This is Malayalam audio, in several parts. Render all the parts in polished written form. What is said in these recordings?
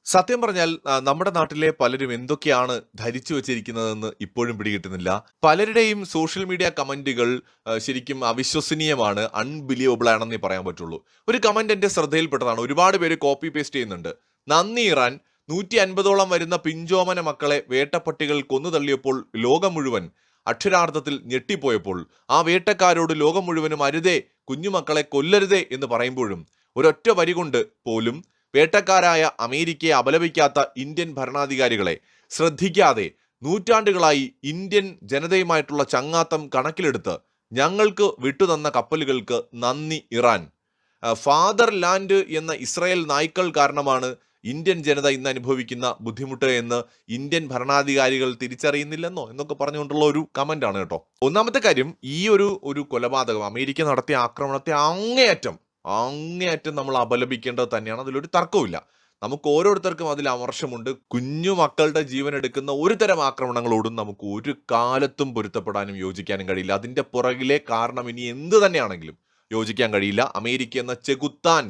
സത്യം പറഞ്ഞാൽ നമ്മുടെ നാട്ടിലെ പലരും എന്തൊക്കെയാണ് ധരിച്ചു വച്ചിരിക്കുന്നതെന്ന് ഇപ്പോഴും പിടികിട്ടുന്നില്ല. പലരുടെയും സോഷ്യൽ മീഡിയ കമന്റുകൾ ശരിക്കും അവിശ്വസനീയമാണ്, അൺബിലീവബിൾ ആണെന്നേ പറയാൻ പറ്റുള്ളൂ. ഒരു കമന്റ് എന്റെ ശ്രദ്ധയിൽപ്പെട്ടതാണ്. ഒരുപാട് പേര് കോപ്പി പേസ്റ്റ് ചെയ്യുന്നുണ്ട്. നന്ദി ഇറാൻ, 150ഓളം വരുന്ന പിഞ്ചോമന മക്കളെ വേട്ടപ്പട്ടികൾ കൊന്നു തള്ളിയപ്പോൾ ലോകം മുഴുവൻ അക്ഷരാർത്ഥത്തിൽ ഞെട്ടിപ്പോയപ്പോൾ ആ വേട്ടക്കാരോട് ലോകം മുഴുവനും അരുതേ, കുഞ്ഞുമക്കളെ കൊല്ലരുതേ എന്ന് പറയുമ്പോഴും ഒരൊറ്റ വരി കൊണ്ട് പോലും വേട്ടക്കാരായ അമേരിക്കയെ അപലപിക്കാത്ത ഇന്ത്യൻ ഭരണാധികാരികളെ ശ്രദ്ധിക്കാതെ നൂറ്റാണ്ടുകളായി ഇന്ത്യൻ ജനതയുമായിട്ടുള്ള ചങ്ങാത്തം കണക്കിലെടുത്ത് ഞങ്ങൾക്ക് വിട്ടുതന്ന കപ്പലുകൾക്ക് നന്ദി ഇറാൻ. ഫാദർ ലാൻഡ് എന്ന ഇസ്രായേൽ നായ്ക്കൾ കാരണമാണ് ഇന്ത്യൻ ജനത ഇന്ന് അനുഭവിക്കുന്ന ബുദ്ധിമുട്ട് എന്ന് ഇന്ത്യൻ ഭരണാധികാരികൾ തിരിച്ചറിയുന്നില്ലെന്നോ എന്നൊക്കെ പറഞ്ഞുകൊണ്ടുള്ള ഒരു കമന്റ് ആണ് കേട്ടോ. ഒന്നാമത്തെ കാര്യം, ഈ ഒരു കൊലപാതകം, അമേരിക്ക നടത്തിയ ആക്രമണത്തെ അങ്ങേയറ്റം നമ്മൾ അപലപിക്കേണ്ടത് തന്നെയാണ്. അതിലൊരു തർക്കവുമില്ല. നമുക്ക് ഓരോരുത്തർക്കും അതിൽ അമർഷമുണ്ട്. കുഞ്ഞു മക്കളുടെ ജീവൻ എടുക്കുന്ന ഒരു തരം ആക്രമണങ്ങളോടും നമുക്ക് ഒരു കാലത്തും പൊരുത്തപ്പെടാനും യോജിക്കാനും കഴിയില്ല. അതിന്റെ പുറകിലെ കാരണം ഇനി എന്ത് തന്നെയാണെങ്കിലും യോജിക്കാൻ കഴിയില്ല. അമേരിക്ക എന്ന ചെകുത്താൻ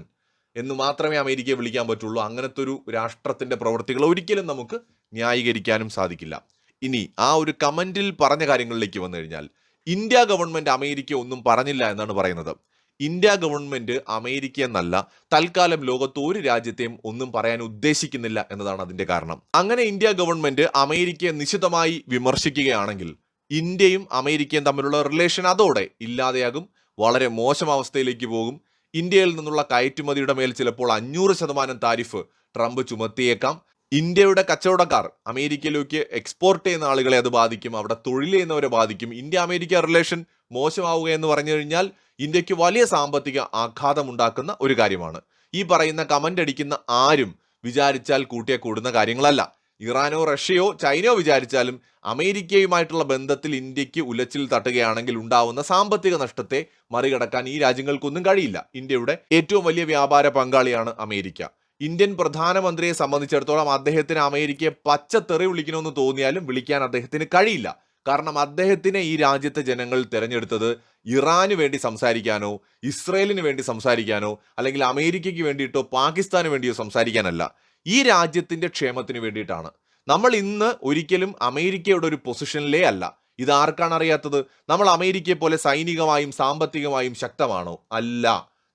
എന്ന് മാത്രമേ അമേരിക്കയെ വിളിക്കാൻ പറ്റുള്ളൂ. അങ്ങനത്തെ ഒരു രാഷ്ട്രത്തിന്റെ പ്രവൃത്തികൾ ഒരിക്കലും നമുക്ക് ന്യായീകരിക്കാനും സാധിക്കില്ല. ഇനി ആ ഒരു കമന്റിൽ പറഞ്ഞ കാര്യങ്ങളിലേക്ക് വന്നു കഴിഞ്ഞാൽ, ഇന്ത്യ ഗവൺമെന്റ് അമേരിക്ക ഒന്നും പറഞ്ഞില്ല എന്നാണ് പറയുന്നത്. ഇന്ത്യ ഗവൺമെന്റ് അമേരിക്ക എന്നല്ല, തൽക്കാലം ലോകത്ത് ഒരു രാജ്യത്തെയും ഒന്നും പറയാൻ ഉദ്ദേശിക്കുന്നില്ല എന്നതാണ് അതിന്റെ കാരണം. അങ്ങനെ ഇന്ത്യ ഗവൺമെന്റ് അമേരിക്കയെ നിശിതമായി വിമർശിക്കുകയാണെങ്കിൽ ഇന്ത്യയും അമേരിക്കയും തമ്മിലുള്ള റിലേഷൻ അതോടെ ഇല്ലാതെയാകും, വളരെ മോശം അവസ്ഥയിലേക്ക് പോകും. ഇന്ത്യയിൽ നിന്നുള്ള കയറ്റുമതിയുടെ മേൽ ചിലപ്പോൾ 500% താരിഫ് ട്രംപ് ചുമത്തിയേക്കാം. ഇന്ത്യയുടെ കച്ചവടക്കാർ അമേരിക്കയിലേക്ക് എക്സ്പോർട്ട് ചെയ്യുന്ന ആളുകളെ അത് ബാധിക്കും, അവിടെ തൊഴിൽ ചെയ്യുന്നവരെ ബാധിക്കും. ഇന്ത്യ അമേരിക്ക റിലേഷൻ മോശമാവുക എന്ന് പറഞ്ഞു കഴിഞ്ഞാൽ ഇന്ത്യക്ക് വലിയ സാമ്പത്തിക ആഘാതം ഉണ്ടാക്കുന്ന ഒരു കാര്യമാണ്. ഈ പറയുന്ന കമന്റ് അടിക്കുന്ന ആരും വിചാരിച്ചാൽ കൂട്ടിയ കൂടുന്ന കാര്യങ്ങളല്ല. ഇറാനോ റഷ്യയോ ചൈനയോ വിചാരിച്ചാലും അമേരിക്കയുമായിട്ടുള്ള ബന്ധത്തിൽ ഇന്ത്യക്ക് ഉലച്ചിൽ തട്ടുകയാണെങ്കിൽ ഉണ്ടാവുന്ന സാമ്പത്തിക നഷ്ടത്തെ മറികടക്കാൻ ഈ രാജ്യങ്ങൾക്കൊന്നും കഴിയില്ല. ഇന്ത്യയുടെ ഏറ്റവും വലിയ വ്യാപാര പങ്കാളിയാണ് അമേരിക്ക. ഇന്ത്യൻ പ്രധാനമന്ത്രിയെ സംബന്ധിച്ചിടത്തോളം അദ്ദേഹത്തിന് അമേരിക്കയെ പച്ചത്തെറി വിളിക്കണമെന്ന് തോന്നിയാലും വിളിക്കാൻ അദ്ദേഹത്തിന് കഴിയില്ല. കാരണം അദ്ദേഹത്തിനെ ഈ രാജ്യത്തെ ജനങ്ങൾ തിരഞ്ഞെടുത്തത് ഇറാന് വേണ്ടി സംസാരിക്കാനോ ഇസ്രയേലിന് വേണ്ടി സംസാരിക്കാനോ അല്ലെങ്കിൽ അമേരിക്കയ്ക്ക് വേണ്ടിയിട്ടോ പാകിസ്ഥാന് വേണ്ടിയോ സംസാരിക്കാനല്ല, ഈ രാജ്യത്തിന്റെ ക്ഷേമത്തിന് വേണ്ടിയിട്ടാണ്. നമ്മൾ ഇന്ന് ഒരിക്കലും അമേരിക്കയുടെ ഒരു പൊസിഷനിലേ അല്ല. ഇത് ആർക്കാണ് അറിയാത്തത്? നമ്മൾ അമേരിക്കയെ പോലെ സൈനികമായും സാമ്പത്തികമായും ശക്തമാണോ? അല്ല.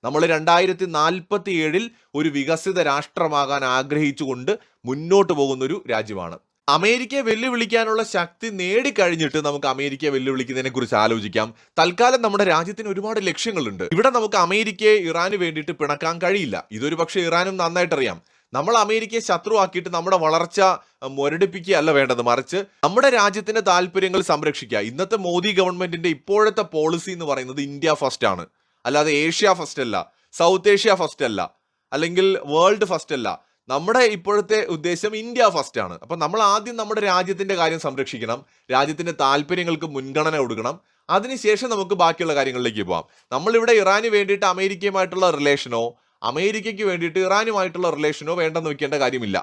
നമ്മൾ 2047 ഒരു വികസിത രാഷ്ട്രമാകാൻ ആഗ്രഹിച്ചുകൊണ്ട് മുന്നോട്ട് പോകുന്ന ഒരു രാജ്യമാണ്. അമേരിക്കയെ വെല്ലുവിളിക്കാനുള്ള ശക്തി നേടിക്കഴിഞ്ഞിട്ട് നമുക്ക് അമേരിക്കയെ വെല്ലുവിളിക്കുന്നതിനെ കുറിച്ച് ആലോചിക്കാം. തൽക്കാലം നമ്മുടെ രാജ്യത്തിന് ഒരുപാട് ലക്ഷ്യങ്ങളുണ്ട്. ഇവിടെ നമുക്ക് അമേരിക്കയെ ഇറാന് വേണ്ടിയിട്ട് പിണക്കാൻ കഴിയില്ല. ഇതൊരു പക്ഷേ ഇറാനും നന്നായിട്ടറിയാം. നമ്മൾ അമേരിക്കയെ ശത്രുവാക്കിയിട്ട് നമ്മുടെ വളർച്ച മുരടിപ്പിക്കുകയല്ല വേണ്ടത്, മറിച്ച് നമ്മുടെ രാജ്യത്തിന്റെ താല്പര്യങ്ങൾ സംരക്ഷിക്കുക. ഇന്നത്തെ മോദി ഗവൺമെന്റിന്റെ ഇപ്പോഴത്തെ പോളിസി എന്ന് പറയുന്നത് ഇന്ത്യ ഫസ്റ്റ് ആണ്, അല്ലാതെ ഏഷ്യ ഫസ്റ്റ് അല്ല, സൗത്ത് ഏഷ്യ ഫസ്റ്റ് അല്ല, അല്ലെങ്കിൽ വേൾഡ് ഫസ്റ്റ് അല്ല. നമ്മുടെ ഇപ്പോഴത്തെ ഉദ്ദേശം ഇന്ത്യ ഫസ്റ്റ് ആണ്. അപ്പൊ നമ്മൾ ആദ്യം നമ്മുടെ രാജ്യത്തിന്റെ കാര്യം സംരക്ഷിക്കണം, രാജ്യത്തിന്റെ താല്പര്യങ്ങൾക്ക് മുൻഗണന കൊടുക്കണം. അതിനുശേഷം നമുക്ക് ബാക്കിയുള്ള കാര്യങ്ങളിലേക്ക് പോവാം. നമ്മളിവിടെ ഇറാന് വേണ്ടിയിട്ട് അമേരിക്കയുമായിട്ടുള്ള റിലേഷനോ അമേരിക്കയ്ക്ക് വേണ്ടിയിട്ട് ഇറാനുമായിട്ടുള്ള റിലേഷനോ വേണ്ടെന്ന് വെക്കേണ്ട കാര്യമില്ല.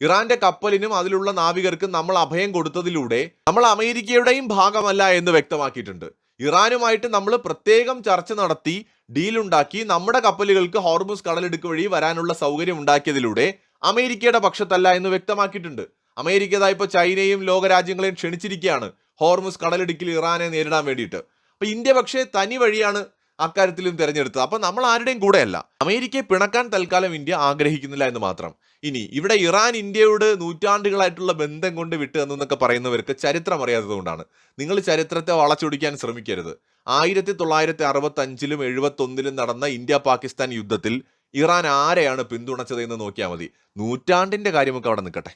ഇറാന്റെ കപ്പലിനും അതിലുള്ള നാവികർക്കും നമ്മൾ അഭയം കൊടുത്തതിലൂടെ നമ്മൾ അമേരിക്കയുടെയും ഭാഗമല്ല എന്ന് വ്യക്തമാക്കിയിട്ടുണ്ട്. ഇറാനുമായിട്ട് നമ്മൾ പ്രത്യേകം ചർച്ച നടത്തി ഡീലുണ്ടാക്കി നമ്മുടെ കപ്പലുകൾക്ക് ഹോർമുസ് കടലിടുക്ക് വഴി വരാനുള്ള സൗകര്യം ഉണ്ടാക്കിയതിലൂടെ അമേരിക്കയുടെ പക്ഷത്തല്ല എന്ന് വ്യക്തമാക്കിയിട്ടുണ്ട്. അമേരിക്ക ഇപ്പോൾ ചൈനയും ലോകരാജ്യങ്ങളെയും ക്ഷണിച്ചിരിക്കുകയാണ് ഹോർമുസ് കടലിടുക്കിൽ ഇറാനെ നേരിടാൻ വേണ്ടിയിട്ട്. അപ്പൊ ഇന്ത്യ പക്ഷേ തനി വഴിയാണ് അക്കാര്യത്തിലും തിരഞ്ഞെടുത്തത്. അപ്പൊ നമ്മൾ ആരുടെയും കൂടെയല്ല. അമേരിക്കയെ പിണക്കാൻ തൽക്കാലം ഇന്ത്യ ആഗ്രഹിക്കുന്നില്ല എന്ന് മാത്രം. ഇനി ഇവിടെ ഇറാൻ ഇന്ത്യയോട് നൂറ്റാണ്ടുകളായിട്ടുള്ള ബന്ധം കൊണ്ട് വിട്ടു എന്നൊക്കെ പറയുന്നവർക്ക് ചരിത്രം അറിയാത്തത് കൊണ്ടാണ്. നിങ്ങൾ ചരിത്രത്തെ വളച്ചൊടിക്കാൻ ശ്രമിക്കരുത്. 1965-ലും 71-ലും നടന്ന ഇന്ത്യ പാകിസ്ഥാൻ യുദ്ധത്തിൽ ഇറാൻ ആരെയാണ് പിന്തുണച്ചത് എന്ന് നോക്കിയാൽ മതി. നൂറ്റാണ്ടിന്റെ കാര്യമൊക്കെ അവിടെ നിൽക്കട്ടെ.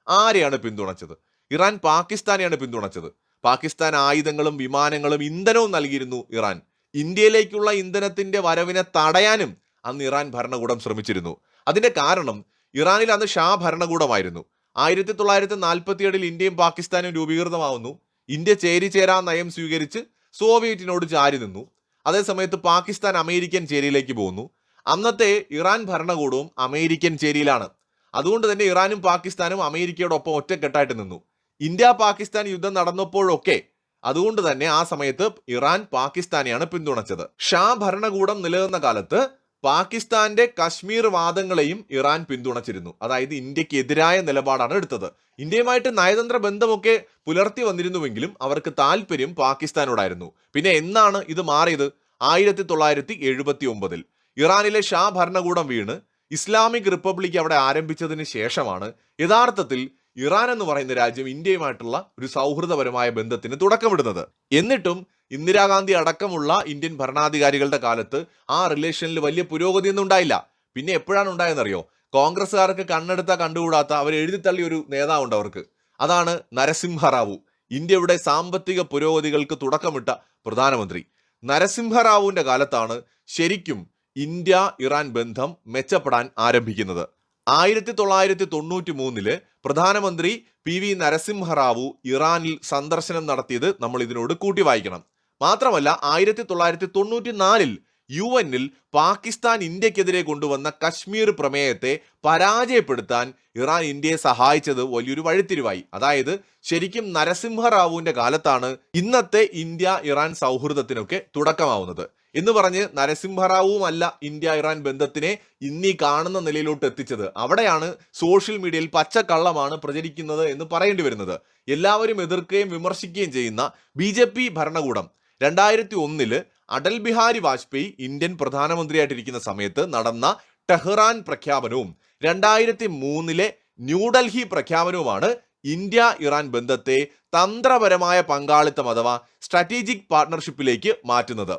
ആരെയാണ് പിന്തുണച്ചത്? ഇറാൻ പാകിസ്ഥാനെയാണ് പിന്തുണച്ചത്. പാകിസ്ഥാൻ ആയുധങ്ങളും വിമാനങ്ങളും ഇന്ധനവും നൽകിയിരുന്നു ഇറാൻ. ഇന്ത്യയിലേക്കുള്ള ഇന്ധനത്തിന്റെ വരവിനെ തടയാനും അന്ന് ഇറാൻ ഭരണകൂടം ശ്രമിച്ചിരുന്നു. അതിന്റെ കാരണം ഇറാനിൽ അന്ന് ഷാ ഭരണകൂടമായിരുന്നു. 1947-ൽ ഇന്ത്യയും പാകിസ്ഥാനും രൂപീകൃതമാവുന്നു. ഇന്ത്യ ചേരിചേരാ നയം സ്വീകരിച്ച് സോവിയറ്റിനോട് ചാരി നിന്നു. അതേസമയത്ത് പാകിസ്ഥാൻ അമേരിക്കൻ ചേരിയിലേക്ക് പോകുന്നു. അന്നത്തെ ഇറാൻ ഭരണകൂടവും അമേരിക്കൻ ചേരിയിലാണ്. അതുകൊണ്ട് തന്നെ ഇറാനും പാകിസ്ഥാനും അമേരിക്കയോടൊപ്പം ഒറ്റക്കെട്ടായിട്ട് നിന്നു. ഇന്ത്യ പാകിസ്ഥാൻ യുദ്ധം നടന്നപ്പോഴൊക്കെ അതുകൊണ്ട് തന്നെ ആ സമയത്ത് ഇറാൻ പാകിസ്ഥാനെയാണ് പിന്തുണച്ചത്. ഷാ ഭരണകൂടം നിലനിന്ന കാലത്ത് പാകിസ്ഥാന്റെ കശ്മീർ വാദങ്ങളെയും ഇറാൻ പിന്തുണച്ചിരുന്നു. അതായത് ഇന്ത്യക്കെതിരായ നിലപാടാണ് എടുത്തത്. ഇന്ത്യയുമായിട്ട് നയതന്ത്ര ബന്ധമൊക്കെ പുലർത്തി വന്നിരുന്നുവെങ്കിലും അവർക്ക് താല്പര്യം പാകിസ്ഥാനോടായിരുന്നു. പിന്നെ എന്നാണ് ഇത് മാറിയത്? 1979 ഇറാനിലെ ഷാ ഭരണകൂടം വീണ് ഇസ്ലാമിക് റിപ്പബ്ലിക് അവിടെ ആരംഭിച്ചതിന് ശേഷമാണ് യഥാർത്ഥത്തിൽ ഇറാൻ എന്ന് പറയുന്ന രാജ്യം ഇന്ത്യയുമായിട്ടുള്ള ഒരു സൗഹൃദപരമായ ബന്ധത്തിന് തുടക്കമിടുന്നത്. എന്നിട്ടും ഇന്ദിരാഗാന്ധി അടക്കമുള്ള ഇന്ത്യൻ ഭരണാധികാരികളുടെ കാലത്ത് ആ റിലേഷനിൽ വലിയ പുരോഗതിയൊന്നും ഉണ്ടായില്ല. പിന്നെ എപ്പോഴാണ് ഉണ്ടായെന്നറിയോ? കോൺഗ്രസ്സുകാർക്ക് കണ്ണെടുത്ത കണ്ടുകൂടാത്ത അവർ എഴുതിത്തള്ളിയ ഒരു നേതാവുണ്ട് അവർക്ക്. അതാണ് നരസിംഹറാവു, ഇന്ത്യയുടെ സാമ്പത്തിക പുരോഗതികൾക്ക് തുടക്കമിട്ട പ്രധാനമന്ത്രി. നരസിംഹറാവുവിന്റെ കാലത്താണ് ശരിക്കും ഇന്ത്യ ഇറാൻ ബന്ധം മെച്ചപ്പെടാൻ ആരംഭിക്കുന്നത്. 1993 പ്രധാനമന്ത്രി PV നരസിംഹറാവു ഇറാനിൽ സന്ദർശനം നടത്തിയത് നമ്മൾ ഇതിനോട് കൂട്ടി വായിക്കണം. മാത്രമല്ല 1994 UN പാകിസ്ഥാൻ ഇന്ത്യക്കെതിരെ കൊണ്ടുവന്ന കശ്മീർ പ്രമേയത്തെ പരാജയപ്പെടുത്താൻ ഇറാൻ ഇന്ത്യയെ സഹായിച്ചത് വലിയൊരു വഴിത്തിരിവായി. അതായത് ശരിക്കും നരസിംഹറാവുവിന്റെ കാലത്താണ് ഇന്നത്തെ ഇന്ത്യ ഇറാൻ സൗഹൃദത്തിനൊക്കെ തുടക്കമാവുന്നത് എന്ന് പറഞ്ഞ് നരസിംഹറാവുമല്ല ഇന്ത്യ ഇറാൻ ബന്ധത്തിനെ ഇന്നീ കാണുന്ന നിലയിലോട്ട് എത്തിച്ചത്. അവിടെയാണ് സോഷ്യൽ മീഡിയയിൽ പച്ചക്കള്ളമാണ് പ്രചരിക്കുന്നത് എന്ന് പറയേണ്ടി വരുന്നത്. എല്ലാവരും എതിർക്കുകയും വിമർശിക്കുകയും ചെയ്യുന്ന BJP ഭരണകൂടം 2001 അടൽ ബിഹാരി വാജ്പേയി ഇന്ത്യൻ പ്രധാനമന്ത്രിയായിട്ടിരിക്കുന്ന സമയത്ത് നടന്ന ടെഹ്റാൻ പ്രഖ്യാപനവും 2003 ന്യൂഡൽഹി പ്രഖ്യാപനവുമാണ് ഇന്ത്യ ഇറാൻ ബന്ധത്തെ തന്ത്രപരമായ പങ്കാളിത്തം അഥവാ സ്ട്രാറ്റജിക് പാർട്ട്ണർഷിപ്പിലേക്ക് മാറ്റുന്നത്.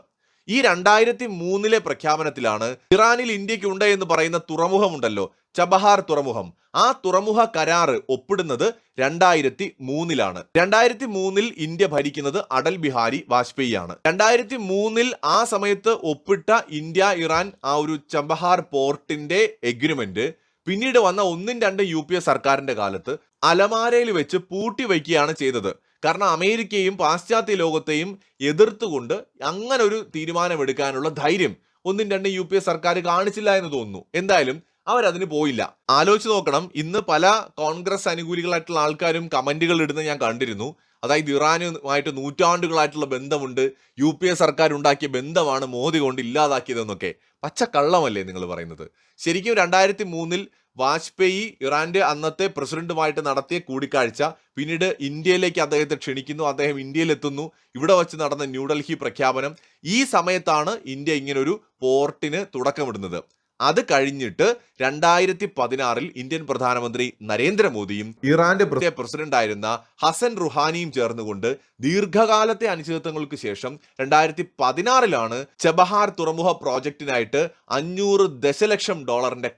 ഈ 2003 പ്രഖ്യാപനത്തിലാണ് ഇറാനിൽ ഇന്ത്യക്കുണ്ട് എന്ന് പറയുന്ന തുറമുഖമുണ്ടല്ലോ, ചബഹാർ തുറമുഖം, ആ തുറമുഖ കരാറ് ഒപ്പിടുന്നത് 2003 2003 ഇന്ത്യ ഭരിക്കുന്നത് അടൽ ബിഹാരി വാജ്പേയി ആണ്. 2003 ആ സമയത്ത് ഒപ്പിട്ട ഇന്ത്യ ഇറാൻ ആ ഒരു ചബഹാർ പോർട്ടിന്റെ എഗ്രിമെന്റ് പിന്നീട് വന്ന 1-2 UPA സർക്കാരിന്റെ കാലത്ത് അലമാരയിൽ വെച്ച് പൂട്ടി വയ്ക്കുകയാണ് ചെയ്തത്. കാരണം അമേരിക്കയും പാശ്ചാത്യ ലോകത്തെയും എതിർത്തുകൊണ്ട് അങ്ങനെ ഒരു തീരുമാനമെടുക്കാനുള്ള ധൈര്യം 1-2 UPA സർക്കാർ കാണിച്ചില്ല എന്ന് തോന്നുന്നു. എന്തായാലും അവരതിന് പോയില്ല. ആലോചിച്ച് നോക്കണം, ഇന്ന് പല കോൺഗ്രസ് അനുകൂലികളായിട്ടുള്ള ആൾക്കാരും കമന്റുകൾ ഇടുന്നത് ഞാൻ കണ്ടിരുന്നു. അതായത് ഇറാനുമായിട്ട് നൂറ്റാണ്ടുകളായിട്ടുള്ള ബന്ധമുണ്ട്, UPA സർക്കാർ ഉണ്ടാക്കിയ ബന്ധമാണ് മോദി കൊണ്ട് ഇല്ലാതാക്കിയതെന്നൊക്കെ. പച്ചക്കള്ളമല്ലേ നിങ്ങൾ പറയുന്നത്? ശരിക്കും 2003 വാജ്പേയി ഇറാന്റെ അന്നത്തെ പ്രസിഡന്റുമായിട്ട് നടത്തിയ കൂടിക്കാഴ്ച, പിന്നീട് ഇന്ത്യയിലേക്ക് അദ്ദേഹത്തെ ക്ഷണിക്കുന്നു, അദ്ദേഹം ഇന്ത്യയിലെത്തുന്നു, ഇവിടെ വച്ച് നടന്ന ന്യൂഡൽഹി പ്രഖ്യാപനം, ഈ സമയത്താണ് ഇന്ത്യ ഇങ്ങനൊരു പോർട്ടിന് തുടക്കമിടുന്നത്. അത് കഴിഞ്ഞിട്ട് 2016 ഇന്ത്യൻ പ്രധാനമന്ത്രി നരേന്ദ്രമോദിയും ഇറാന്റെ പ്രസിഡന്റ് ആയിരുന്ന ഹസൻ റുഹാനിയും ചേർന്നുകൊണ്ട് ദീർഘകാലത്തെ അനിശ്ചിതത്വങ്ങൾക്ക് ശേഷം 2016 ചബഹാർ തുറമുഖ പ്രോജക്റ്റിനായിട്ട് $500 ദശലക്ഷം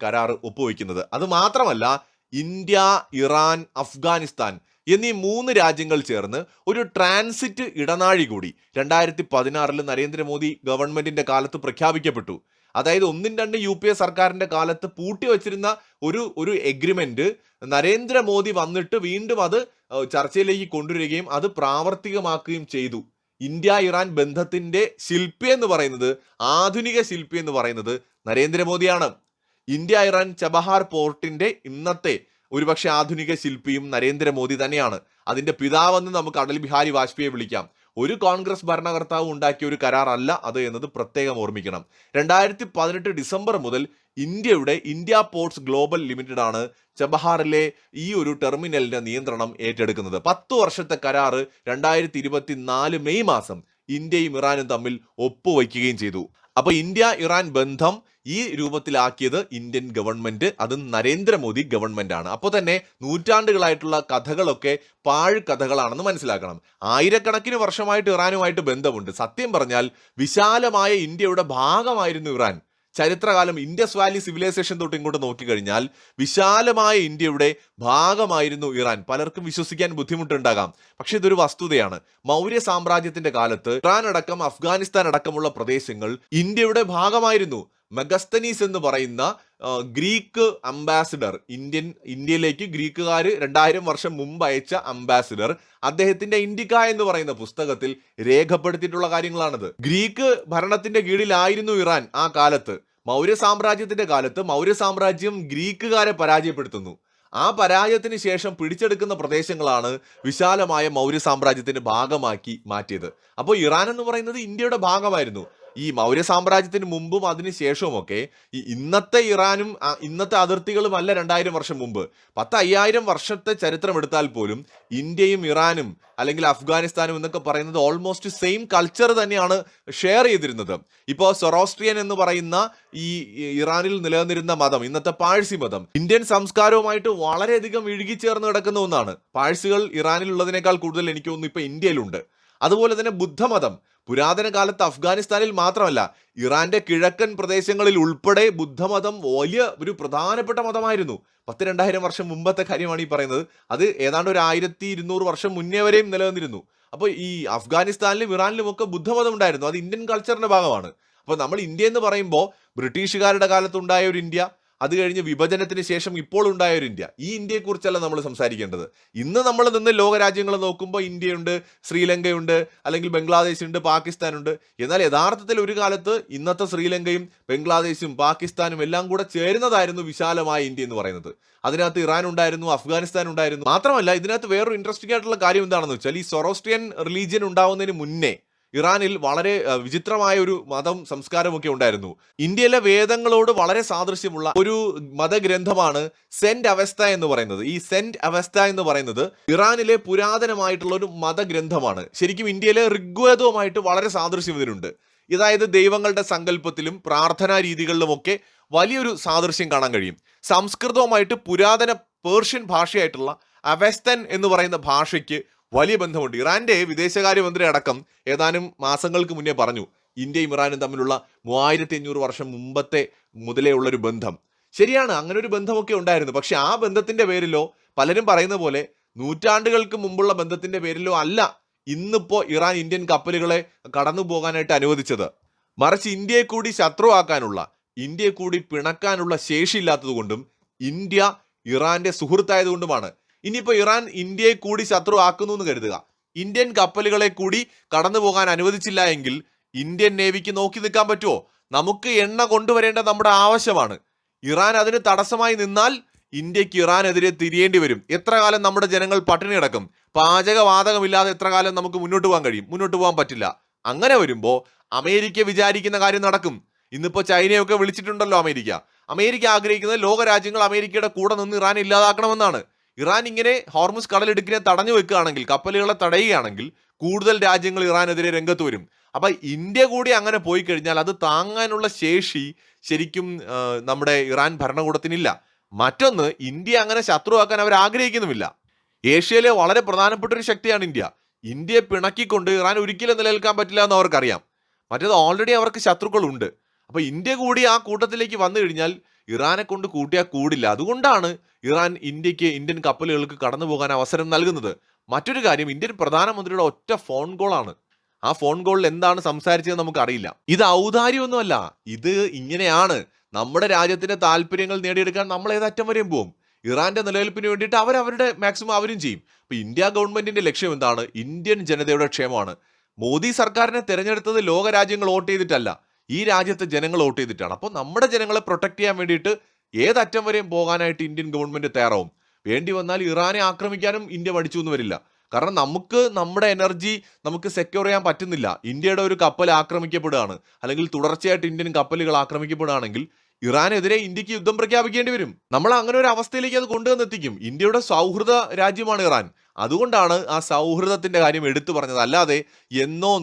കരാർ ഒപ്പുവെക്കുന്നത്. അത് മാത്രമല്ല, ഇന്ത്യ, ഇറാൻ, അഫ്ഗാനിസ്ഥാൻ എന്നീ 3 രാജ്യങ്ങൾ ചേർന്ന് ഒരു ട്രാൻസിറ്റ് ഇടനാഴി കൂടി 2016 നരേന്ദ്രമോദി ഗവൺമെന്റിന്റെ കാലത്ത് പ്രഖ്യാപിക്കപ്പെട്ടു. അതായത് 1-2 UPA സർക്കാരിന്റെ കാലത്ത് പൂട്ടി വച്ചിരുന്ന ഒരു എഗ്രിമെന്റ് നരേന്ദ്രമോദി വന്നിട്ട് വീണ്ടും അത് ചർച്ചയിലേക്ക് കൊണ്ടുവരികയും അത് പ്രാവർത്തികമാക്കുകയും ചെയ്തു. ഇന്ത്യ ഇറാൻ ബന്ധത്തിന്റെ ശില്പി എന്ന് പറയുന്നത്, ആധുനിക ശില്പി എന്ന് പറയുന്നത് നരേന്ദ്രമോദിയാണ്. ഇന്ത്യ ഇറാൻ ചബഹാർ പോർട്ടിന്റെ ഇന്നത്തെ ഒരുപക്ഷെ ആധുനിക ശില്പിയും നരേന്ദ്രമോദി തന്നെയാണ്. അതിന്റെ പിതാവെന്ന് നമുക്ക് അടൽ ബിഹാരി വാജ്പേയിയെ വിളിക്കാം. ഒരു കോൺഗ്രസ് ഭരണകർത്താവ് ഉണ്ടാക്കിയ ഒരു കരാറല്ല അത് എന്നത് പ്രത്യേകം ഓർമ്മിക്കണം. 2018 ഡിസംബർ മുതൽ ഇന്ത്യ പോർട്സ് ഗ്ലോബൽ ലിമിറ്റഡ് ആണ് ചബഹാറിലെ ഈ ഒരു ടെർമിനലിന്റെ നിയന്ത്രണം ഏറ്റെടുക്കുന്നത്. 10 വർഷത്തെ കരാറ് 2024 മെയ് മാസം ഇന്ത്യയും ഇറാനും തമ്മിൽ ഒപ്പുവയ്ക്കുകയും ചെയ്തു. അപ്പൊ ഇന്ത്യ ഇറാൻ ബന്ധം ഈ രൂപത്തിലാക്കിയത് ഇന്ത്യൻ ഗവൺമെന്റ്, അതും നരേന്ദ്രമോദി ഗവൺമെന്റ് ആണ്. അപ്പോൾ തന്നെ നൂറ്റാണ്ടുകളായിട്ടുള്ള കഥകളൊക്കെ പാഴ് കഥകളാണെന്ന് മനസ്സിലാക്കണം. ആയിരക്കണക്കിന് വർഷമായിട്ട് ഇറാനുമായിട്ട് ബന്ധമുണ്ട്. സത്യം പറഞ്ഞാൽ വിശാലമായ ഇന്ത്യയുടെ ഭാഗമായിരുന്നു ഇറാൻ. ചരിത്രകാലം ഇൻഡസ് വാലി സിവിലൈസേഷൻ തൊട്ട് ഇങ്ങോട്ട് നോക്കിക്കഴിഞ്ഞാൽ വിശാലമായ ഇന്ത്യയുടെ ഭാഗമായിരുന്നു ഇറാൻ. പലർക്കും വിശ്വസിക്കാൻ ബുദ്ധിമുട്ടുണ്ടാകാം, പക്ഷെ ഇതൊരു വസ്തുതയാണ്. മൗര്യ സാമ്രാജ്യത്തിന്റെ കാലത്ത് ഇറാൻ അടക്കം അഫ്ഗാനിസ്ഥാൻ അടക്കമുള്ള പ്രദേശങ്ങൾ ഇന്ത്യയുടെ ഭാഗമായിരുന്നു. മെഗസ്തനീസ് എന്ന് പറയുന്ന ഗ്രീക്ക് അംബാസിഡർ, ഇന്ത്യയിലേക്ക് ഗ്രീക്കുകാർ 2000 വർഷം മുമ്പ് അയച്ച അംബാസിഡർ, അദ്ദേഹത്തിന്റെ ഇന്ത്യക്ക എന്ന് പറയുന്ന പുസ്തകത്തിൽ രേഖപ്പെടുത്തിയിട്ടുള്ള കാര്യങ്ങളാണത്. ഗ്രീക്ക് ഭരണത്തിന്റെ കീഴിലായിരുന്നു ഇറാൻ ആ കാലത്ത്. മൗര്യ സാമ്രാജ്യത്തിന്റെ കാലത്ത് മൗര്യ സാമ്രാജ്യം ഗ്രീക്കുകാരെ പരാജയപ്പെടുത്തുന്നു. ആ പരാജയത്തിന് ശേഷം പിടിച്ചെടുക്കുന്ന പ്രദേശങ്ങളാണ് വിശാലമായ മൗര്യ സാമ്രാജ്യത്തിന്റെ ഭാഗമാക്കി മാറ്റിയത്. അപ്പോൾ ഇറാൻ എന്ന് പറയുന്നത് ഇന്ത്യയുടെ ഭാഗമായിരുന്നു. ഈ മൗര്യ സാമ്രാജ്യത്തിന് മുമ്പും അതിന് ശേഷവുമൊക്കെ ഈ ഇന്നത്തെ ഇറാനും ഇന്നത്തെ അതിർത്തികളുമല്ല 2000 വർഷം മുമ്പ്. 10,000 വർഷത്തെ ചരിത്രം എടുത്താൽ പോലും ഇന്ത്യയും ഇറാനും അല്ലെങ്കിൽ അഫ്ഗാനിസ്ഥാനും എന്നൊക്കെ പറയുന്നത് ഓൾമോസ്റ്റ് സെയിം കൾച്ചർ തന്നെയാണ് ഷെയർ ചെയ്തിരുന്നത്. ഇപ്പോൾ സൊറോസ്ട്രിയൻ എന്ന് പറയുന്ന ഈ ഇറാനിൽ നിലനിന്നിരുന്ന മതം, ഇന്നത്തെ പാഴ്സി മതം, ഇന്ത്യൻ സംസ്കാരവുമായിട്ട് വളരെയധികം ഇഴുകിച്ചേർന്ന് കിടക്കുന്ന ഒന്നാണ്. പാഴ്സികൾ ഇറാനിലുള്ളതിനേക്കാൾ കൂടുതൽ എനിക്ക് തോന്നുന്നു ഇപ്പൊ ഇന്ത്യയിലുണ്ട്. അതുപോലെ തന്നെ ബുദ്ധമതം പുരാതന കാലത്ത് അഫ്ഗാനിസ്ഥാനിൽ മാത്രമല്ല, ഇറാന്റെ കിഴക്കൻ പ്രദേശങ്ങളിൽ ഉൾപ്പെടെ ബുദ്ധമതം വലിയ ഒരു പ്രധാനപ്പെട്ട മതമായിരുന്നു. 10,000-2000 വർഷം മുമ്പത്തെ കാര്യമാണ് ഈ പറയുന്നത്. അത് ഏതാണ്ട് ഒരു 1200 വർഷം മുന്നേ വരെയും നിലനിന്നിരുന്നു. അപ്പോൾ ഈ അഫ്ഗാനിസ്ഥാനിലും ഇറാനിലും ഒക്കെ ബുദ്ധമതം ഉണ്ടായിരുന്നു. അത് ഇന്ത്യൻ കൾച്ചറിന്റെ ഭാഗമാണ്. അപ്പോൾ നമ്മൾ ഇന്ത്യ എന്ന് പറയുമ്പോൾ ബ്രിട്ടീഷുകാരുടെ കാലത്തുണ്ടായ ഒരു ഇന്ത്യ, അത് കഴിഞ്ഞ് വിഭജനത്തിന് ശേഷം ഇപ്പോൾ ഉണ്ടായ ഒരു ഇന്ത്യ, ഈ ഇന്ത്യയെക്കുറിച്ചല്ല നമ്മൾ സംസാരിക്കേണ്ടത്. ഇന്ന് നമ്മൾ നിന്ന് ലോകരാജ്യങ്ങൾ നോക്കുമ്പോൾ ഇന്ത്യയുണ്ട്, ശ്രീലങ്കയുണ്ട്, അല്ലെങ്കിൽ ബംഗ്ലാദേശ് ഉണ്ട്, പാകിസ്ഥാൻ ഉണ്ട്. എന്നാൽ യഥാർത്ഥത്തിൽ ഒരു കാലത്ത് ഇന്നത്തെ ശ്രീലങ്കയും ബംഗ്ലാദേശും പാകിസ്ഥാനും എല്ലാം കൂടെ ചേരുന്നതായിരുന്നു വിശാലമായ ഇന്ത്യ എന്ന് പറയുന്നത്. അതിനകത്ത് ഇറാൻ ഉണ്ടായിരുന്നു, അഫ്ഗാനിസ്ഥാൻ ഉണ്ടായിരുന്നു. മാത്രമല്ല ഇതിനകത്ത് വേറൊരു ഇൻട്രസ്റ്റിംഗ് ആയിട്ടുള്ള കാര്യം എന്താണെന്ന് വെച്ചാൽ, ഈ സൊറോസ്ട്രിയൻ റിലീജിയൻ ഉണ്ടാവുന്നതിന് മുന്നേ ഇറാനിൽ വളരെ വിചിത്രമായ ഒരു മതം സംസ്കാരമൊക്കെ ഉണ്ടായിരുന്നു. ഇന്ത്യയിലെ വേദങ്ങളോട് വളരെ സാദൃശ്യമുള്ള ഒരു മതഗ്രന്ഥമാണ് സെന്റ് അവസ്ഥ എന്ന് പറയുന്നത്. ഈ സെന്റ് അവസ്ഥ എന്ന് പറയുന്നത് ഇറാനിലെ പുരാതനമായിട്ടുള്ള ഒരു മതഗ്രന്ഥമാണ്. ശരിക്കും ഇന്ത്യയിലെ ഋഗ്വേദവുമായിട്ട് വളരെ സാദൃശ്യം ഇതിനുണ്ട്. അതായത് ദൈവങ്ങളുടെ സങ്കല്പത്തിലും പ്രാർത്ഥനാ രീതികളിലുമൊക്കെ വലിയൊരു സാദൃശ്യം കാണാൻ കഴിയും. സംസ്കൃതവുമായിട്ട് പുരാതന പേർഷ്യൻ ഭാഷയായിട്ടുള്ള അവസ്തൻ എന്ന് പറയുന്ന ഭാഷയ്ക്ക് വലിയ ബന്ധമുണ്ട്. ഇറാന്റെ വിദേശകാര്യമന്ത്രി അടക്കം ഏതാനും മാസങ്ങൾക്ക് മുന്നേ പറഞ്ഞു, ഇന്ത്യയും ഇറാനും തമ്മിലുള്ള 3500 വർഷം മുമ്പത്തെ മുതലേ ഉള്ളൊരു ബന്ധം. ശരിയാണ്, അങ്ങനെ ഒരു ബന്ധമൊക്കെ ഉണ്ടായിരുന്നു. പക്ഷെ ആ ബന്ധത്തിന്റെ പേരിലോ, പലരും പറയുന്ന പോലെ നൂറ്റാണ്ടുകൾക്ക് മുമ്പുള്ള ബന്ധത്തിന്റെ പേരിലോ അല്ല ഇന്നിപ്പോ ഇറാൻ ഇന്ത്യൻ കപ്പലുകളെ കടന്നു പോകാനായിട്ട് അനുവദിച്ചത്. മറിച്ച് ഇന്ത്യയെ കൂടി ശത്രുവാക്കാനുള്ള, ഇന്ത്യയെ കൂടി പിണക്കാനുള്ള ശേഷിയില്ലാത്തത് കൊണ്ടും ഇന്ത്യ ഇറാന്റെ സുഹൃത്തായതുകൊണ്ടുമാണ്. ഇനിയിപ്പോൾ ഇറാൻ ഇന്ത്യയെ കൂടി ശത്രു ആക്കുന്നു എന്ന് കരുതുക, ഇന്ത്യൻ കപ്പലുകളെ കൂടി കടന്നു പോകാൻ അനുവദിച്ചില്ല എങ്കിൽ ഇന്ത്യൻ നേവിക്ക് നോക്കി നിൽക്കാൻ പറ്റുമോ? നമുക്ക് എണ്ണ കൊണ്ടുവരേണ്ട നമ്മുടെ ആവശ്യമാണ്. ഇറാൻ അതിന് തടസ്സമായി നിന്നാൽ ഇന്ത്യക്ക് ഇറാനെതിരെ തിരിയേണ്ടി വരും. എത്ര കാലം നമ്മുടെ ജനങ്ങൾ പട്ടിണി കിടക്കും? പാചകവാതകമില്ലാതെ എത്ര കാലം നമുക്ക് മുന്നോട്ട് പോകാൻ കഴിയും? മുന്നോട്ട് പോകാൻ പറ്റില്ല. അങ്ങനെ വരുമ്പോൾ അമേരിക്ക വിചാരിക്കുന്ന കാര്യം നടക്കും. ഇന്നിപ്പോൾ ചൈനയൊക്കെ വിളിച്ചിട്ടുണ്ടല്ലോ അമേരിക്ക. അമേരിക്ക ആഗ്രഹിക്കുന്നത് ലോകരാജ്യങ്ങൾ അമേരിക്കയുടെ കൂടെ നിന്ന് ഇറാനെ ഇല്ലാതാക്കണമെന്നാണ്. ഇറാൻ ഇങ്ങനെ ഹോർമുസ് കടലിടുക്കിനെ തടഞ്ഞു വെക്കുകയാണെങ്കിൽ, കപ്പലുകളെ തടയുകയാണെങ്കിൽ കൂടുതൽ രാജ്യങ്ങൾ ഇറാനെതിരെ രംഗത്ത് വരും. അപ്പൊ ഇന്ത്യ കൂടി അങ്ങനെ പോയി കഴിഞ്ഞാൽ അത് താങ്ങാനുള്ള ശേഷി ശരിക്കും നമ്മുടെ ഇറാൻ ഭരണകൂടത്തിനില്ല. മറ്റൊന്ന്, ഇന്ത്യ അങ്ങനെ ശത്രുവാക്കാൻ അവർ ആഗ്രഹിക്കുന്നുമില്ല. ഏഷ്യയിലെ വളരെ പ്രധാനപ്പെട്ട ഒരു ശക്തിയാണ് ഇന്ത്യ. ഇന്ത്യയെ പിണക്കിക്കൊണ്ട് ഇറാൻ ഒരിക്കലും നിലനിൽക്കാൻ പറ്റില്ല എന്ന് അവർക്കറിയാം. മറ്റേത് ഓൾറെഡി അവർക്ക് ശത്രുക്കളുണ്ട്. അപ്പൊ ഇന്ത്യ കൂടി ആ കൂട്ടത്തിലേക്ക് വന്നു കഴിഞ്ഞാൽ ഇറാനെ കൊണ്ട് കൂട്ടിയാൽ കൂടില്ല. അതുകൊണ്ടാണ് ഇറാൻ ഇന്ത്യൻ കപ്പലുകൾക്ക് കടന്നു പോകാൻ അവസരം നൽകുന്നത്. മറ്റൊരു കാര്യം, ഇന്ത്യൻ പ്രധാനമന്ത്രിയുടെ ഒറ്റ ഫോൺ കോളാണ്. ആ ഫോൺ കോളിൽ എന്താണ് സംസാരിച്ചത് നമുക്കറിയില്ല. ഇത് ഔദാര്യമൊന്നുമല്ല, ഇത് ഇങ്ങനെയാണ്. നമ്മുടെ രാജ്യത്തിന്റെ താല്പര്യങ്ങൾ നേടിയെടുക്കാൻ നമ്മൾ ഏതറ്റം വരെയും പോകും. ഇറാന്റെ നിലനിൽപ്പിന് വേണ്ടിയിട്ട് അവരുടെ മാക്സിമം അവരും ചെയ്യും. അപ്പൊ ഇന്ത്യ ഗവൺമെന്റിന്റെ ലക്ഷ്യം എന്താണ്? ഇന്ത്യൻ ജനതയുടെ ക്ഷേമമാണ്. മോദി സർക്കാരിനെ തെരഞ്ഞെടുത്തത് ലോകരാജ്യങ്ങൾ വോട്ട് ചെയ്തിട്ടല്ല, ഈ രാജ്യത്തെ ജനങ്ങൾ വോട്ട് ചെയ്തിട്ടാണ്. അപ്പോൾ നമ്മുടെ ജനങ്ങളെ പ്രൊട്ടക്ട് ചെയ്യാൻ വേണ്ടിയിട്ട് ഏതറ്റം വരെയും പോകാനായിട്ട് ഇന്ത്യൻ ഗവൺമെന്റ് തയ്യാറാവും. വേണ്ടി വന്നാൽ ഇറാനെ ആക്രമിക്കാനും ഇന്ത്യ മടിച്ചു എന്ന് വരില്ല. കാരണം നമ്മുടെ എനർജി നമുക്ക് സെക്യൂർ ചെയ്യാൻ പറ്റുന്നില്ല. ഇന്ത്യയുടെ ഒരു കപ്പൽ ആക്രമിക്കപ്പെടുകയാണ്, അല്ലെങ്കിൽ തുടർച്ചയായിട്ട് ഇന്ത്യൻ കപ്പലുകൾ ആക്രമിക്കപ്പെടുകയാണെങ്കിൽ ഇറാനെതിരെ ഇന്ത്യക്ക് യുദ്ധം പ്രഖ്യാപിക്കേണ്ടി വരും. നമ്മൾ അങ്ങനെ ഒരു അവസ്ഥയിലേക്ക് അത് കൊണ്ടുവന്നെത്തിക്കും. ഇന്ത്യയുടെ സൗഹൃദ രാജ്യമാണ് ഇറാൻ. അതുകൊണ്ടാണ് ആ സൗഹൃദത്തിന്റെ കാര്യം എടുത്തു പറഞ്ഞത്. അല്ലാതെ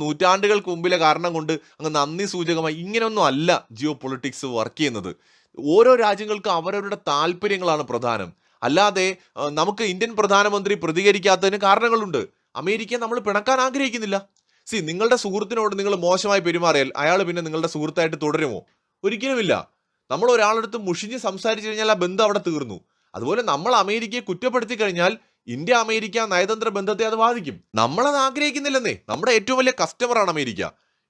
നൂറ്റാണ്ടുകൾക്ക് മുമ്പിലെ കാരണം കൊണ്ട് അങ്ങ് നന്ദി സൂചകമായി ഇങ്ങനെയൊന്നും അല്ല ജിയോ പൊളിറ്റിക്സ് വർക്ക് ചെയ്യുന്നത്. ഓരോ രാജ്യങ്ങൾക്കും അവരവരുടെ താല്പര്യങ്ങളാണ് പ്രധാനം. അല്ലാതെ നമുക്ക് ഇന്ത്യൻ പ്രധാനമന്ത്രി പ്രതികരിക്കാത്തതിന് കാരണങ്ങളുണ്ട്. അമേരിക്കയെ നമ്മൾ പിണക്കാൻ ആഗ്രഹിക്കുന്നില്ല. നിങ്ങളുടെ സുഹൃത്തിനോട് നിങ്ങൾ മോശമായി പെരുമാറിയാൽ അയാൾ പിന്നെ നിങ്ങളുടെ സുഹൃത്തായിട്ട് തുടരുമോ? ഒരിക്കലുമില്ല. നമ്മൾ ഒരാളെടുത്ത് മുഷിഞ്ഞ് സംസാരിച്ചു കഴിഞ്ഞാൽ ആ ബന്ധം അവിടെ തീർന്നു. അതുപോലെ നമ്മൾ അമേരിക്കയെ കുറ്റപ്പെടുത്തി കഴിഞ്ഞാൽ ഇന്ത്യ അമേരിക്ക നയതന്ത്ര ബന്ധത്തെ അത് ബാധിക്കും. നമ്മളത് ആഗ്രഹിക്കുന്നില്ലെന്നേ. നമ്മുടെ ഏറ്റവും വലിയ കസ്റ്റമറാണ് അമേരിക്ക.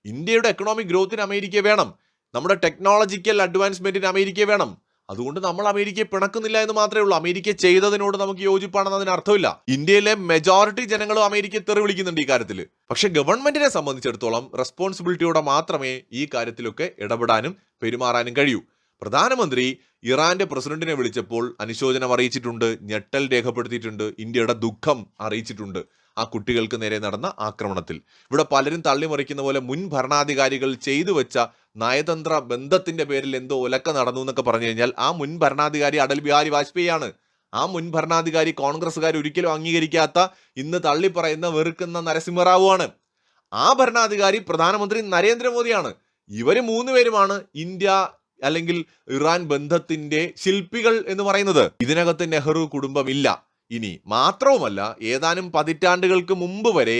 ഇന്ത്യയുടെ എക്കണോമിക് ഗ്രോത്തിന് അമേരിക്ക വേണം, നമ്മുടെ ടെക്നോളജിക്കൽ അഡ്വാൻസ്മെന്റിന് അമേരിക്ക വേണം. അതുകൊണ്ട് നമ്മൾ അമേരിക്കയെ പിണക്കുന്നില്ല എന്ന് മാത്രമേ ഉള്ളൂ. അമേരിക്ക ചെയ്തതിനോട് നമുക്ക് യോജിപ്പാണെന്ന് അതിന് അർത്ഥമില്ല. ഇന്ത്യയിലെ മെജോറിറ്റി ജനങ്ങളും അമേരിക്കയെ തെറി വിളിക്കുന്നുണ്ട് ഈ കാര്യത്തിൽ. പക്ഷെ ഗവൺമെന്റിനെ സംബന്ധിച്ചിടത്തോളം റെസ്പോൺസിബിലിറ്റിയോടെ മാത്രമേ ഈ കാര്യത്തിലൊക്കെ ഇടപെടാനും പെരുമാറാനും കഴിയൂ. പ്രധാനമന്ത്രി ഇറാന്റെ പ്രസിഡന്റിനെ വിളിച്ചപ്പോൾ അനുശോചനം അറിയിച്ചിട്ടുണ്ട്, ഞെട്ടൽ രേഖപ്പെടുത്തിയിട്ടുണ്ട്, ഇന്ത്യയുടെ ദുഃഖം അറിയിച്ചിട്ടുണ്ട്. ആ കുട്ടികൾക്ക് നേരെ നടന്ന ആക്രമണത്തിൽ. ഇവിടെ പലരും തള്ളിമറിക്കുന്ന പോലെ മുൻ ഭരണാധികാരികൾ ചെയ്തു വെച്ച നയതന്ത്ര ബന്ധത്തിന്റെ പേരിൽ എന്തോ ഒലക്ക നടന്നു എന്നൊക്കെ പറഞ്ഞു കഴിഞ്ഞാൽ ആ മുൻ ഭരണാധികാരി അടൽ ബിഹാരി വാജ്പേയി ആണ്. ആ മുൻ ഭരണാധികാരി കോൺഗ്രസ്സുകാർ ഒരിക്കലും അംഗീകരിക്കാത്ത, ഇന്ന് തള്ളിപ്പറയുന്ന, വെറുക്കുന്ന നരസിംഹറാവു ആണ്. ആ ഭരണാധികാരി പ്രധാനമന്ത്രി നരേന്ദ്രമോദിയാണ്. ഇവര് മൂന്നുപേരുമാണ് ഇന്ത്യ അല്ലെങ്കിൽ ഇറാൻ ബന്ധത്തിന്റെ ശില്പികൾ എന്ന് പറയുന്നത്. ഇതിനകത്ത് നെഹ്റു കുടുംബമില്ല. ഇനി മാത്രവുമല്ല, ഏതാനും പതിറ്റാണ്ടുകൾക്ക് മുമ്പ് വരെ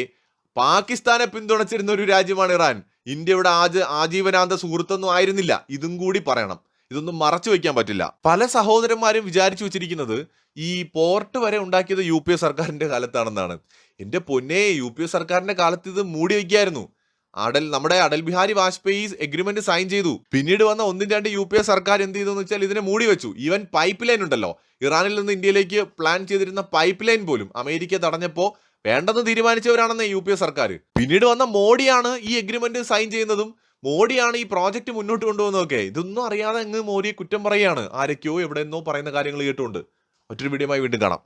പാകിസ്ഥാനെ പിന്തുണച്ചിരുന്ന ഒരു രാജ്യമാണ് ഇറാൻ. ഇന്ത്യയുടെ ആജീവനാന്ത സുഹൃത്തൊന്നും ആയിരുന്നില്ല. ഇതും കൂടി പറയണം. ഇതൊന്നും മറച്ചു വെക്കാൻ പറ്റില്ല. പല സഹോദരന്മാരും വിചാരിച്ചു വെച്ചിരിക്കുന്നത് ഈ പോർട്ട് വരെ ഉണ്ടാക്കിയത് UPA സർക്കാരിന്റെ കാലത്താണെന്നാണ്. എന്റെ പൊന്നെ, UPA സർക്കാരിന്റെ കാലത്ത് ഇത് മൂടി വയ്ക്കായിരുന്നു. നമ്മുടെ അടൽ ബിഹാരി വാജ്പേയി എഗ്രിമെന്റ് സൈൻ ചെയ്തു. പിന്നീട് വന്ന 1-2 UPA സർക്കാർ എന്ത് ചെയ്തു എന്ന് വെച്ചാൽ ഇതിനെ മൂടി വെച്ചു. ഈവൻ പൈപ്പ് ലൈൻ ഉണ്ടല്ലോ, ഇറാനിൽ നിന്ന് ഇന്ത്യയിലേക്ക് പ്ലാൻ ചെയ്തിരുന്ന പൈപ്പ് ലൈൻ പോലും അമേരിക്ക തടഞ്ഞപ്പോൾ വേണ്ടെന്ന് തീരുമാനിച്ചവരാണെന്ന് UPA സർക്കാർ. പിന്നീട് വന്ന മോഡിയാണ് ഈ എഗ്രിമെന്റ് സൈൻ ചെയ്യുന്നതും മോഡിയാണ് ഈ പ്രോജക്റ്റ് മുന്നോട്ട് കൊണ്ടുപോകുന്നതൊക്കെ. ഇതൊന്നും അറിയാതെ അങ്ങ് മോഡിയെ കുറ്റം പറയുകയാണ്. ആരൊക്കെയോ എവിടെയെന്നോ പറയുന്ന കാര്യങ്ങൾ കേട്ടുകൊണ്ട്. മറ്റൊരു വീഡിയോയുമായി വീണ്ടും കാണാം.